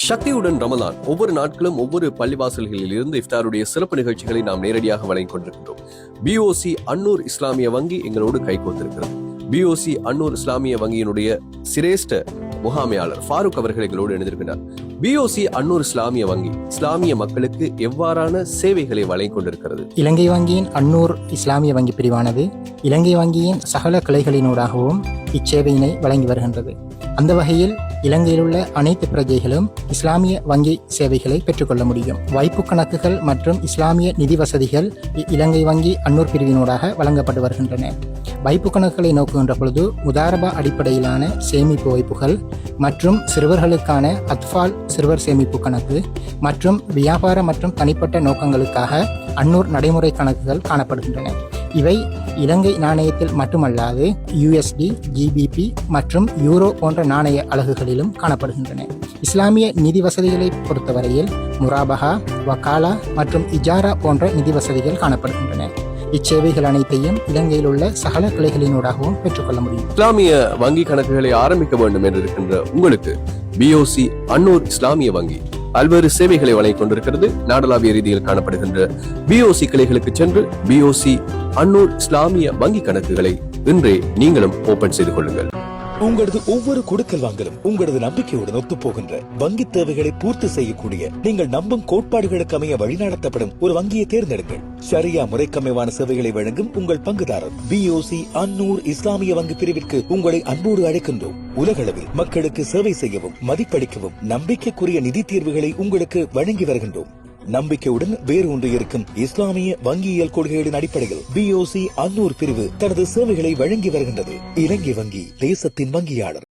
சக்தியுடன் ரமலான் ஒவ்வொரு நாட்களும் ஒவ்வொரு பள்ளிவாசல்களில் இருந்து இஃப்தாருடைய சிறப்பு நிகழ்ச்சிகளை நாம் நேரடியாக வழங்கிக் கொண்டிருக்கின்றோம். பிஓசி அன்னூர் இஸ்லாமிய வங்கி எங்களோடு கைகோர்த்திருக்கிறது. பிஓசி அன்னூர் இஸ்லாமிய வங்கியினுடைய சிரேஷ்ட முகாமையாளர் ஃபாரூக் அவர்கள் எங்களோடு இணைந்திருக்கிறார். பிஓசி அன்னூர் இஸ்லாமிய வங்கி இஸ்லாமிய மக்களுக்கு எவ்வாறான சேவைகளை வழங்கிக் கொண்டிருக்கிறது? இலங்கை வங்கியின் அன்னூர் இஸ்லாமிய வங்கி பிரிவானது இலங்கை வங்கியின் சகல கிளைகளினூடாகவும் இச்சேவையினை வழங்கி வருகின்றது. அந்த வகையில் இலங்கையில் உள்ள அனைத்து பிரஜைகளும் இஸ்லாமிய வங்கி சேவைகளை பெற்றுக்கொள்ள முடியும். வைப்பு கணக்குகள் மற்றும் இஸ்லாமிய நிதி வசதிகள் இலங்கை வங்கி அன்னூர் பிரிவினூடாக வழங்கப்பட்டு வருகின்றன. வைப்பு கணக்குகளை நோக்குகின்ற பொழுது முதாரபா அடிப்படையிலான சேமிப்பு வைப்புகள் மற்றும் சிறுவர்களுக்கான அத்ஃபால் சிறுவர் சேமிப்பு கணக்கு மற்றும் வியாபார மற்றும் தனிப்பட்ட நோக்கங்களுக்காக அன்னூர் நடைமுறை கணக்குகள் காணப்படுகின்றன. இவை இலங்கை நாணயத்தில் மட்டுமல்லாது USD, GBP மற்றும் யூரோ போன்ற நாணய அலகுகளிலும் காணப்படுகின்றன. இஸ்லாமிய நிதி வசதிகளை பொறுத்தவரையில் முராபஹா, வக்காலா மற்றும் இஜாரா போன்ற நிதி வசதிகள் காணப்படுகின்றன. இச்சேவைகள் அனைத்தையும் இலங்கையில் உள்ள சகல கிளைகளினூடாகவும் பெற்றுக்கொள்ள முடியும். இஸ்லாமிய வங்கி கணக்குகளை ஆரம்பிக்க வேண்டும் என்று இருக்கின்ற உங்களுக்கு பிஓசி அன்னூர் இஸ்லாமிய வங்கி பல்வேறு சேவைகளை வழங்கிக் கொண்டிருக்கிறது. நாடளாவிய ரீதியில் காணப்படுகின்ற பிஓசி கிளைகளுக்கு சென்று பிஓசி அன்னூர் இஸ்லாமிய வங்கி கணக்குகளை இன்றே நீங்களும் ஓபன் செய்து கொள்ளுங்கள். உங்களது ஒவ்வொரு கொடுக்கல் வாங்கலும் உங்களது நம்பிக்கையுடன் ஒத்து போகின்ற வங்கி தேவைகளை பூர்த்தி செய்யக்கூடிய நீங்கள் நம்பும் கோட்பாடுகளுக்கு அமைய வழிநடத்தப்படும் ஒரு வங்கியை தேர்ந்தெடுங்கள். ஷரியா முறைக்கமைவான சேவைகளை வழங்கும் உங்கள் பங்குதாரர் பிஓசி அன்னூர் இஸ்லாமிய வங்கி பிரிவிற்கு உங்களை அன்போடு அழைக்கின்றோம். உலகளவில் மக்களுக்கு சேவை செய்யவும் மதிப்பளிக்கவும் நம்பிக்கைக்குரிய நிதி தீர்வுகளை உங்களுக்கு வழங்கி வருகின்றோம். நம்பிக்கையுடன் வேறு ஒன்று இருக்கும் இஸ்லாமிய வங்கியியல் கொள்கைகளின் அடிப்படையில் பிஓசி அன்னூர் பிரிவு தனது சேவைகளை வழங்கி வருகின்றது. இலங்கை வங்கி தேசத்தின் வங்கியாளர்.